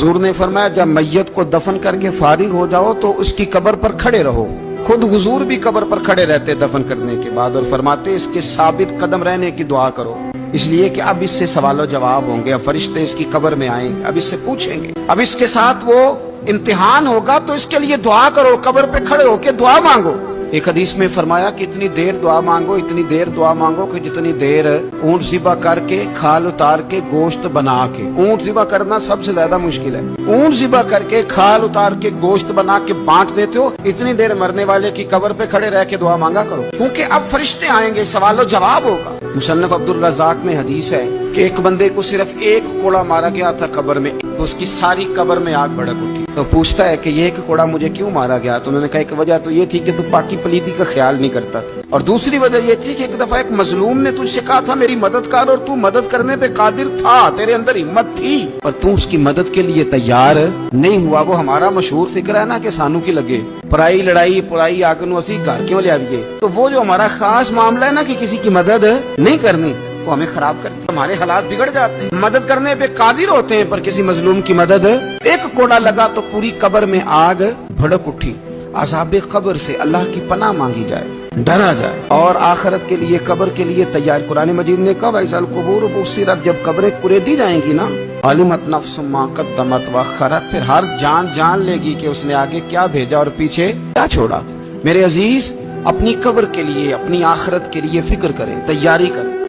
हुजूर ने फरमाया जब मैयत को दफन करके फारिग हो जाओ तो उसकी कब्र पर खड़े रहो। खुद हुजूर भी कब्र पर खड़े रहते दफन करने के बाद और फरमाते इसके साबित कदम रहने की दुआ करो, इसलिए कि अब इससे सवालों जवाब होंगे, अब फरिश्ते इसकी कब्र में आएंगे, अब इससे पूछेंगे, अब इसके साथ वो इम्तिहान होगा, तो इसके लिए दुआ करो, कब्र पे खड़े होके दुआ मांगो। एक हदीस में फरमाया कि इतनी देर दुआ मांगो, इतनी देर दुआ मांगो कि जितनी देर ऊंट ज़िबा करके खाल उतार के गोश्त बना के, ऊंट ज़िबा करना सबसे ज्यादा मुश्किल है, ऊंट ज़िबा करके खाल उतार के गोश्त बना के बांट देते हो, इतनी देर मरने वाले की कब्र पे खड़े रह के दुआ मांगा करो, क्योंकि अब फरिश्ते आएंगे, सवालो जवाब होगा। मुसन्नफ अब्दुल रज़ाक में हदीस है कि एक बंदे को सिर्फ एक कोड़ा मारा गया था कब्र में, तो उसकी सारी कब्र में आग भड़क उठी। तो पूछता है कि ये एक कोड़ा मुझे क्यों मारा गया? तो उन्होंने कहा एक वजह तो ये थी कि तू पाकी पलीदी का ख्याल नहीं करता था, और दूसरी वजह ये थी कि एक दफा एक मजलूम ने तुझसे कहा था मेरी मदद कर, और तू मदद करने पे कादिर था, तेरे अंदर हिम्मत थी, पर तू उसकी मदद के लिए तैयार नहीं हुआ। वो हमारा मशहूर फिक्र है ना कि सानू की लगे पराई लड़ाई पुराई आग नू असी घर क्यों ले आइए। तो वो जो हमारा खास मामला है ना कि किसी की मदद नहीं करनी, वो हमें खराब करती है, हमारे हालात बिगड़ जाते हैं। मदद करने पे कादिर होते हैं पर किसी मजलूम की मदद, एक कोड़ा लगा तो पूरी कब्र में आग भड़क उठी। अज़ाब कब्र से अल्लाह की पनाह मांगी जाए, डरा जाए और आखिरत के लिए कब्र के लिए तैयार। कुरान मजीद ने कहा वैज़ल कुबूर बुस्सिरत, जब कब्रें कुरेदी जाएंगी ना, अलिमत नफ्सुम मा क़द्दमत व अख़रत, फिर हर जान जान लेगी कि उसने आगे क्या भेजा और पीछे क्या छोड़ा। मेरे अजीज, अपनी कब्र के लिए अपनी आखिरत के लिए फिक्र करें, तैयारी करें।